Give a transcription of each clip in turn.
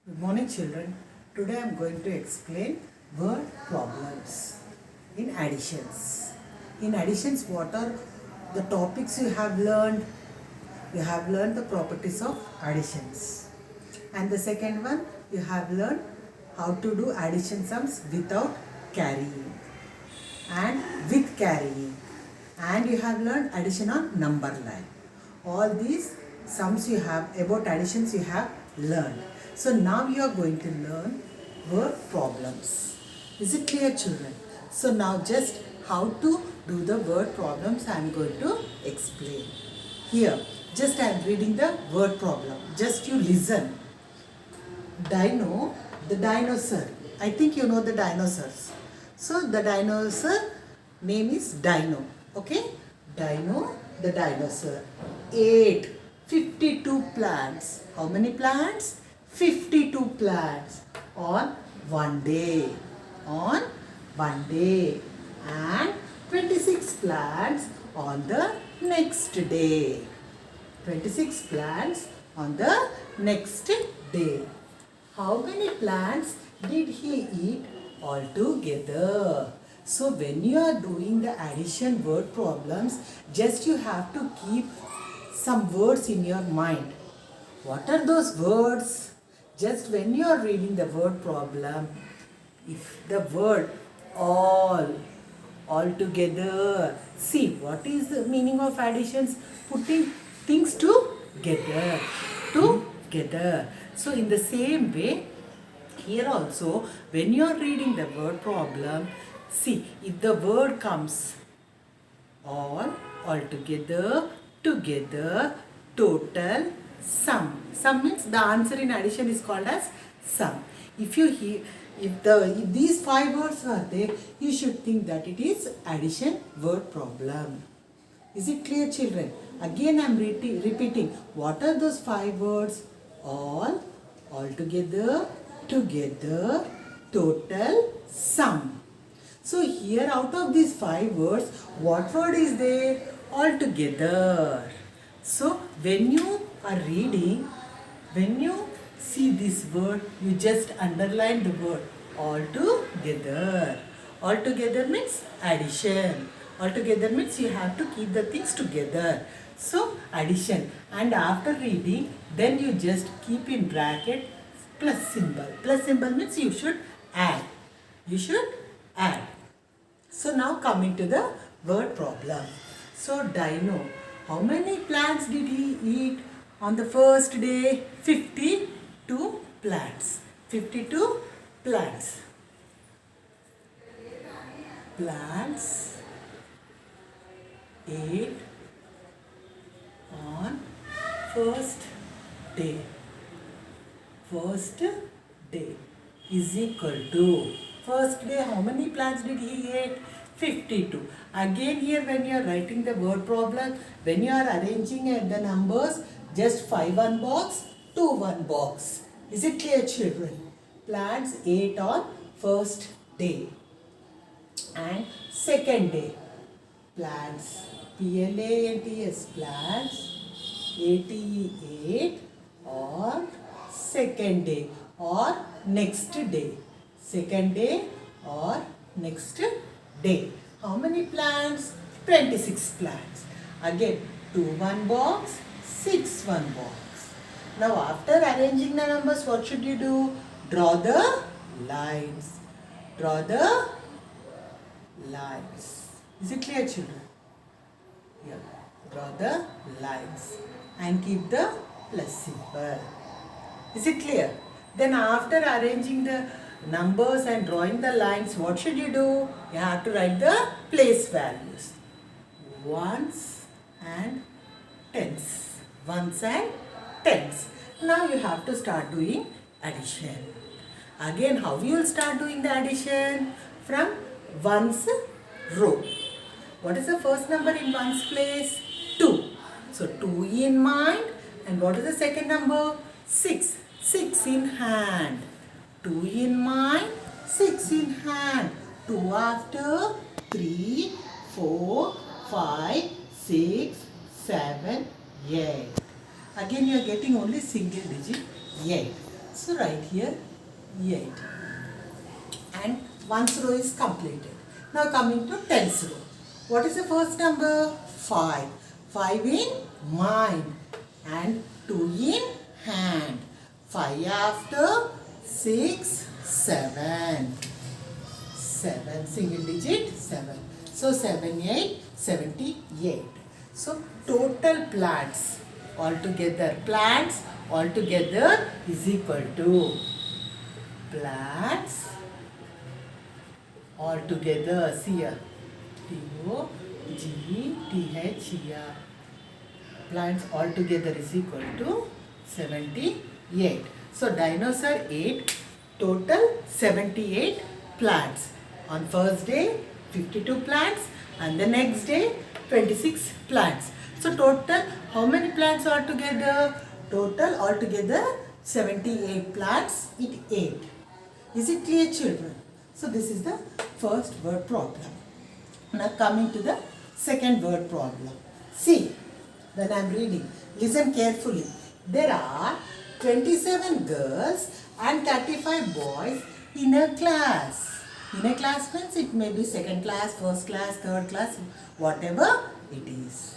Good morning, children. Today I am going to explain word problems in additions. In additions, what are the topics you have learned? You have learned the properties of additions. And the second one, you have learned how to do addition sums without carrying and with carrying. And you have learned addition on number line. All these sums you have about additions you have learned. So now you are going to learn word problems. Is it clear, children? So now just how to do the word problems I am going to explain. Here, just I am reading the word problem. Just you listen. Dino, the dinosaur. I think you know the dinosaurs. So the dinosaur name is Dino. Okay? Dino, the dinosaur. Ate 52 plants. How many plants? 52 plants on one day. On one day. And 26 plants on the next day. 26 plants on the next day. How many plants did he eat altogether? So when you are doing the addition word problems, just you have to keep some words in your mind. What are those words? Just when you are reading the word problem, if the word altogether, see what is the meaning of additions? Putting things together. So in the same way, here also, when you are reading the word problem, see if the word comes altogether, together, total, sum. Sum means the answer in addition is called as sum. If these five words are there, you should think that it is addition word problem. Is it clear, children? Again I am repeating. What are those five words? Altogether, together, total, sum. So here out of these five words, what word is there? Altogether. So when you are reading, when you see this word, you just underline the word altogether. Altogether means addition. Altogether means you have to keep the things together. So addition. And after reading, then you just keep in bracket plus symbol. Plus symbol means you should add. You should add. So now coming to the word problem. So Dino, how many plants did he eat on the first day? 52 plants. 52 plants. Plants ate on first day. First day is equal to first day. How many plants did he eat? 52. Again here when you are writing the word problem, when you are arranging the numbers, just 5 one box, 2 one box. Is it clear, children? Plants ate on first day and second day. Plants, plants, plants, ate on second day or next day. Second day or next day. How many plants? 26 plants. Again, 2 one box, 6 one box. Now after arranging the numbers, what should you do? Draw the lines. Draw the lines. Is it clear, children? Here, draw the lines and keep the plus symbol. Is it clear? Then after arranging the numbers and drawing the lines, what should you do? You have to write the place values. Ones and tens. Ones and tens. Now you have to start doing addition. Again, how you will start doing the addition? From ones row. What is the first number in ones place? 2. So 2 in mind. And what is the second number? 6. 6 in hand. 2 in mind, 6 in hand. 2 after, 3, 4, 5, 6, 7, 8. Again you are getting only single digit 8. So write here 8. And 1st row is completed. Now coming to 10th row. What is the first number? 5. 5 in mind and 2 in hand. 5 after 6, 7. 7, single digit 7. So 7, 8, 78. So total plants altogether is equal to plants altogether, see here, T-O-G-T-H-E-R, plants altogether is equal to 78. So dinosaur ate total 78 plants. On first day 52 plants and the next day 26 plants. So total how many plants altogether? Total altogether 78 plants it ate. Is it clear, children? So this is the first word problem. Now coming to the second word problem. See, when I am reading, listen carefully. There are 27 girls and 35 boys in a class. In a class means it may be second class, first class, third class, whatever it is.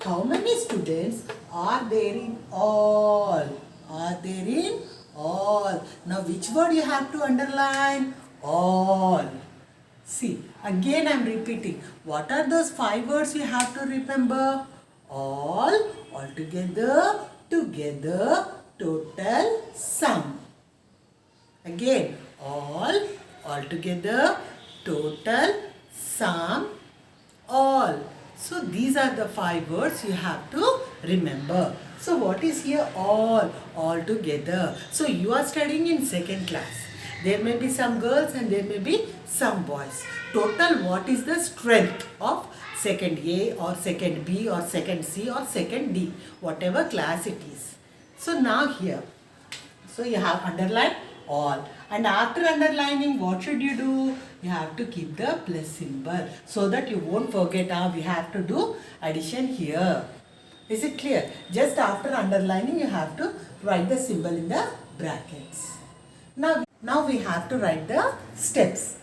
How many students are there in all? Are there in all? Now which word you have to underline? All. See, again I am repeating. What are those 5 words you have to remember? All, altogether, together, total, sum. Again, all, altogether, total, sum, all. So these are the 5 words you have to remember. So what is here? All together. So you are studying in second class. There may be some girls and there may be some boys. Total, what is the strength of second A or second B or second C or second D, whatever class it is. So now here, so you have underlined all, and after underlining what should you do? You have to keep the plus symbol so that you won't forget how we have to do addition here. Is it clear? Just after underlining you have to write the symbol in the brackets. Now we have to write the steps.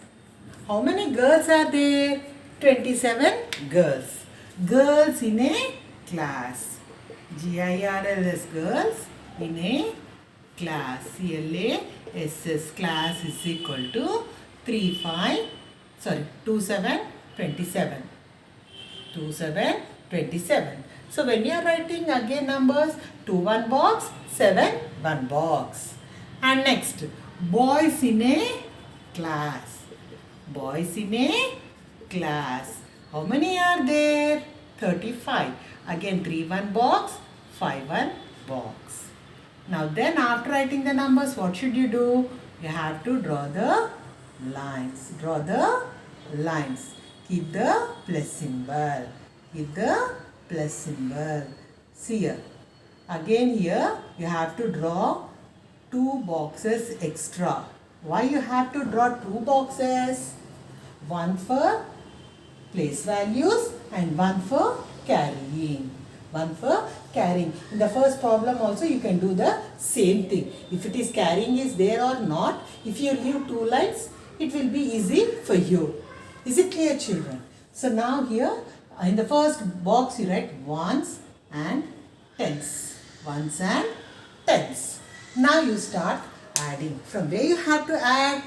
How many girls are there? 27 girls. Girls in a class. G-I-R-L-S, girls in a class. C-L-A-S-S, class is equal to 27, 27. 27. So when you are writing again numbers, 2 1 box, 7 1 box. And next, boys in a class. Boys in a class. How many are there? 35. Again 3 1 box, 5 1 box. Now then after writing the numbers, what should you do? You have to draw the lines. Draw the lines. Keep the plus symbol. Keep the plus symbol. See here. Again here you have to draw 2 boxes extra. Why you have to draw 2 boxes? One for place values and one for carrying. One for carrying. In the first problem also you can do the same thing. If it is carrying is there or not, if you leave 2 lines, it will be easy for you. Is it clear, children? So now here in the first box you write ones and tens. Ones and tens. Now you start adding. From where you have to add?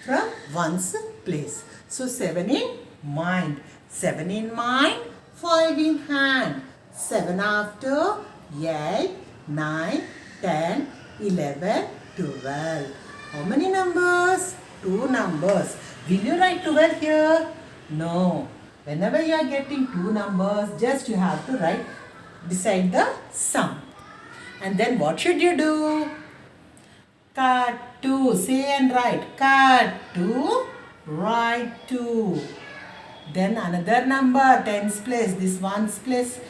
From ones place. So 7 in mind. 7 in mind, 5 in hand. 7 after 8, 9, 10, 11, 12. How many numbers? 2 numbers. Will you write 12 here? No. Whenever you are getting 2 numbers, just you have to write beside the sum. And then what should you do? Cut 2. Say and write. Cut 2. Write 2. Then another number, tens place. This ones place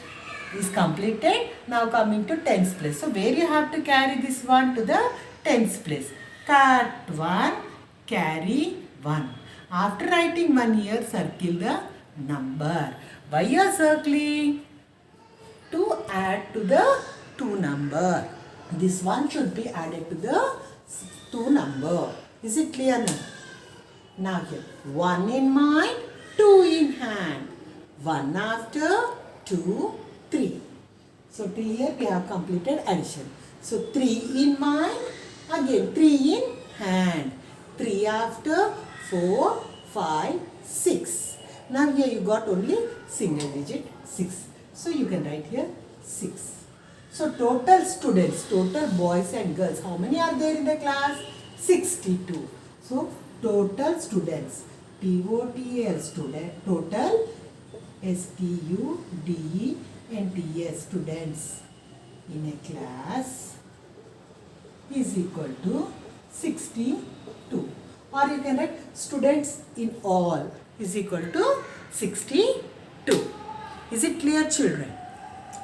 is completed. Now coming to tens place. So where you have to carry this one to the tens place. Cut 1. Carry 1. After writing 1 here, circle the number. Why you are circling? To add to the 2 number. This one should be added to the two number. Is it clear now? Now here, 1 in mind, 2 in hand. 1 after, 2, 3. So till here we have completed addition. So 3 in mind, again 3 in hand. 3 after, 4, 5, 6. Now here you got only single digit 6. So you can write here 6. So total students, total boys and girls, how many are there in the class? 62. So total students, T-O-T-L student, total S-T-U-D-E-N-T-S students in a class is equal to 62. Or you can write students in all is equal to 62. Is it clear, children?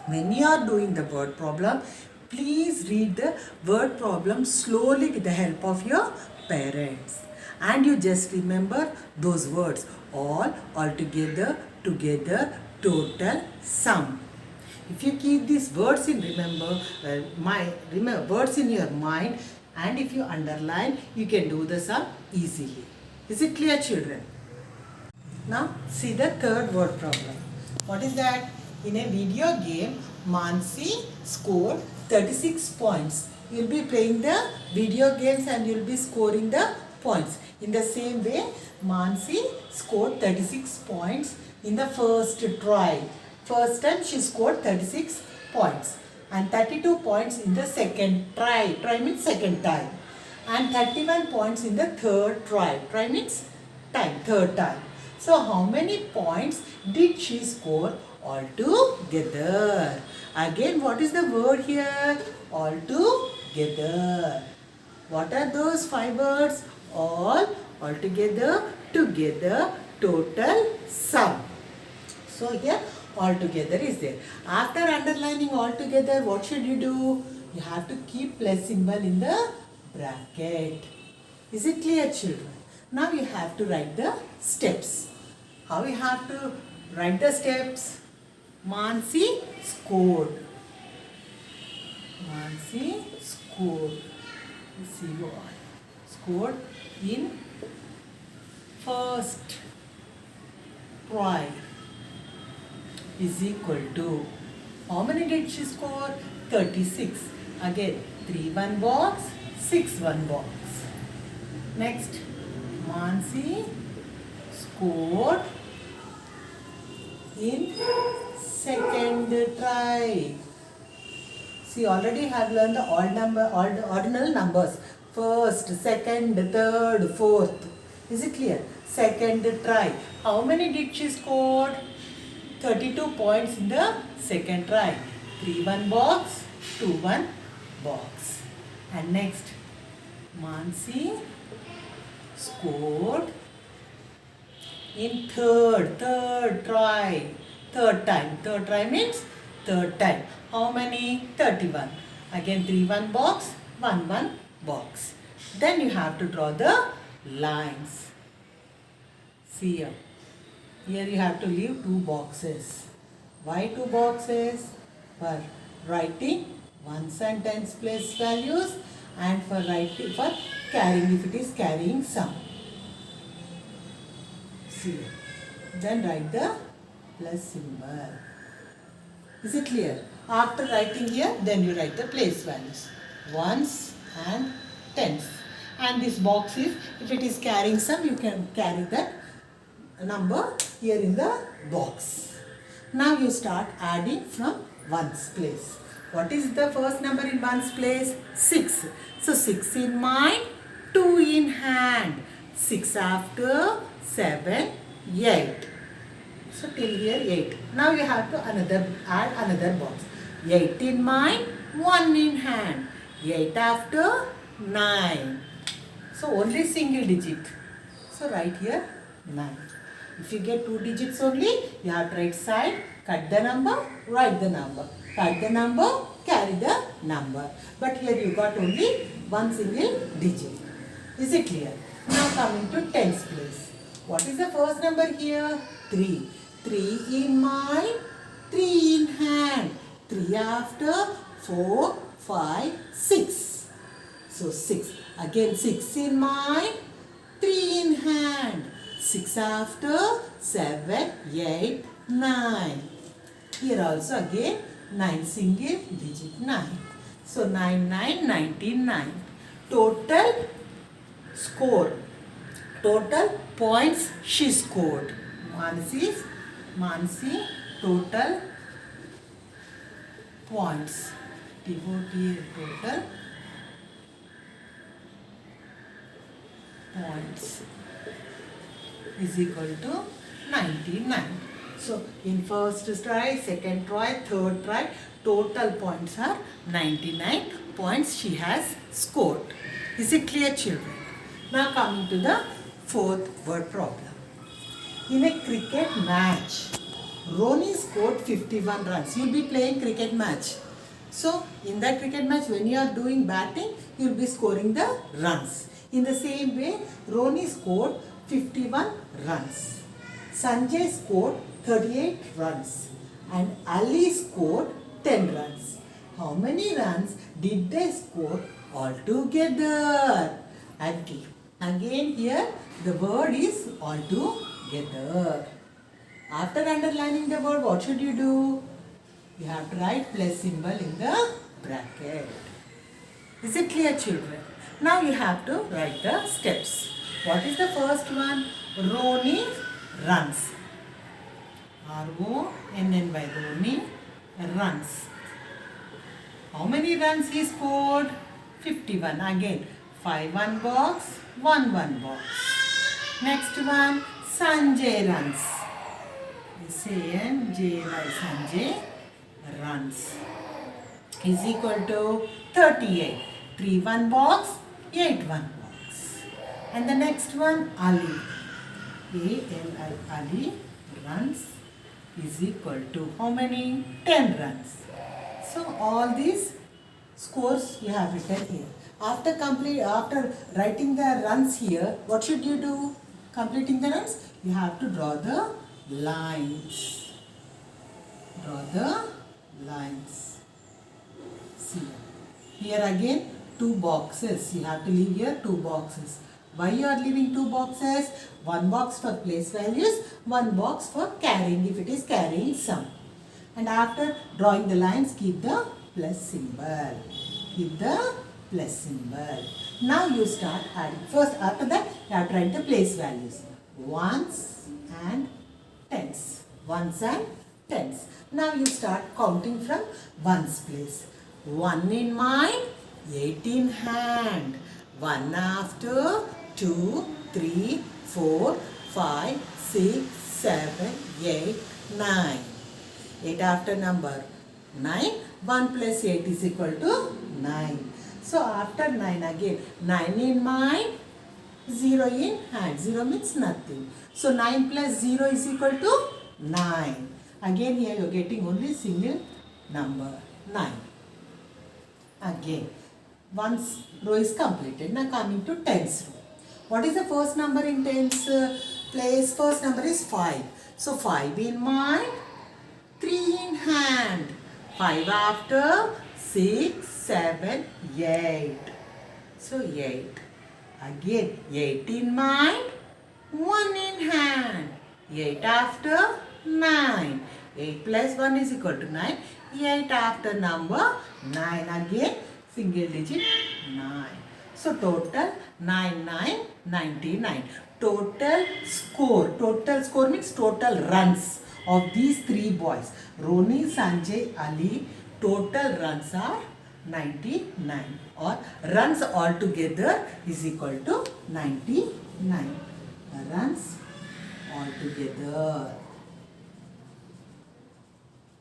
When you are doing the word problem, please read the word problem slowly with the help of your parents. And you just remember those words: all, altogether, together, total, sum. If you keep these words in words in your mind, and if you underline, you can do the sum easily. Is it clear, children? Now see the third word problem. What is that? In a video game, Mansi scored 36 points. You will be playing the video games and you will be scoring the points. In the same way, Mansi scored 36 points in the first try. First time she scored 36 points. And 32 points in the second try. Try means second time. And 31 points in the third try. Try means time, third time. So how many points did she score altogether? Again, what is the word here? Altogether. What are those 5 words? All, altogether, together, total, sum. So here altogether is there. After underlining altogether, what should you do? You have to keep plus symbol in the bracket. Is it clear, children? Now you have to write the steps. How you have to write the steps? Mansi scored. Mansi scored. Scored in first try is equal to, how many did she score? 36. Again 3 1 box, 6 1 box. Next, Mansi scored in second try. See, already have learned the ordinal numbers. First, second, third, fourth. Is it clear? Second try. How many did she score? 32 points in the second try. 3 1 box, 2 1 box. And next, Mansi scored in third try. Third time. Third try means third time. How many? 31. Again 3 1 box, 1 1 box. Then you have to draw the lines. See here. Here you have to leave 2 boxes. Why 2 boxes? For writing ones and tens place values, and for carrying if it is carrying sum. See here. Then write the plus symbol. Is it clear? After writing here, then you write the place values. Ones and tens. And this box is, if it is carrying sum, you can carry that number here in the box. Now you start adding from ones place. What is the first number in ones place? 6. So 6 in mind, 2 in hand. 6 after, 7, 8. So till here 8. Now you have to add another box. 8 in mind, 1 in hand. 8 after, 9. So only single digit. So write here 9. If you get 2 digits only, you have to write side, cut the number, write the number. Cut the number, carry the number. But here you got only 1 single digit. Is it clear? Now coming to tens place. What is the first number here? 3. 3 in mind, 3 in hand. 3 after, 4, 5, 6. So 6. Again 6 in mind, 3 in hand. 6 after, 7, 8, 9. Here also again 9 single digit 9. So 9, 9, 99. Total score. Total points she scored. Mansi total points. Total points is equal to 99. So in first try, second try, third try, total points are 99 points she has scored. Is it clear, children? Now coming to the fourth word problem. In a cricket match, Roni scored 51 runs. You will be playing cricket match. So in that cricket match, when you are doing batting, you will be scoring the runs. In the same way, Roni scored 51 runs. Sanjay scored 38 runs. And Ali scored 10 runs. How many runs did they score altogether? Again here, the word is altogether. After underlining the word, what should you do? You have to write plus symbol in the bracket. Is it clear, children? Now you have to write the steps. What is the first one? Roni runs. R-O-N-N-Y. Roni runs. How many runs he scored? 51. Again, 5 1 box, 1 1 box. Next one, Sanjay runs. S-A-N-J-Y. Sanjay runs is equal to 38. 3 1 box, 8 1 box. And the next one, Ali. A-L-I. Ali runs is equal to how many? 10 runs. So all these scores you have written here. After writing the runs here, what should you do? Completing the runs, you have to draw the lines. Draw the lines. See here again 2 boxes. You have to leave here 2 boxes. Why you are leaving 2 boxes? 1 box for place values, 1 box for carrying if it is carrying sum. And after drawing the lines, keep the plus symbol. Keep the plus symbol. Now you start adding. First, after that, you have to write the place values. Ones and tens. Ones and tens. Now you start counting from ones place. 1 in mind, 8 in hand. 1 after, 2, 3, 4, 5, 6, 7, 8, 9. 8 after number 9. 1 plus 8 is equal to 9. So after 9 again, 9 in mind, 0 in hand. 0 means nothing. So 9 plus 0 is equal to 9. Again here you are getting only single number 9. Again, once row is completed. Now coming to tens row. What is the first number in tens place? First number is 5. So 5 in mind, 3 in hand. 5 after, 6, 7, 8. So 8. Again 8 in mind, 1 in hand. 8 after, 9. 8 plus 1 is equal to 9. 8 after number 9. Again single digit 9. So total 9, 9, 99. Total score means total runs of these 3 boys. Roni, Sanjay, Ali, total runs are 99, or runs altogether is equal to 99. Runs altogether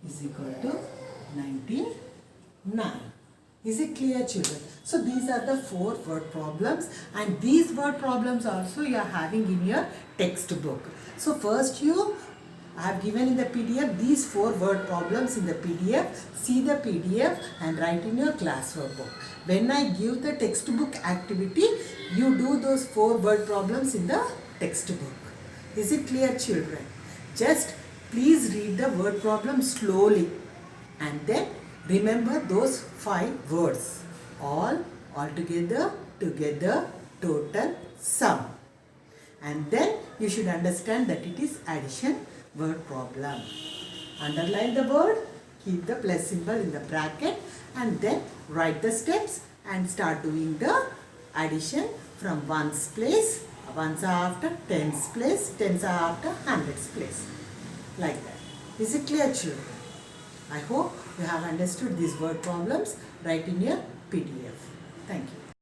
is equal to 99. Is it clear, children? So these are the 4 word problems, and these word problems also you are having in your textbook. So first I have given in the PDF these 4 word problems in the PDF. See the PDF and write in your classwork book. When I give the textbook activity, you do those 4 word problems in the textbook. Is it clear, children? Just please read the word problem slowly and then remember those 5 words. All, altogether, together total sum. And then you should understand that it is addition word problem. Underline the word, keep the plus symbol in the bracket, and then write the steps and start doing the addition from ones place. Ones are after tens place, tens are after hundreds place. Like that. Is it clear, children? I hope you have understood these word problems. Write in your PDF. Thank you.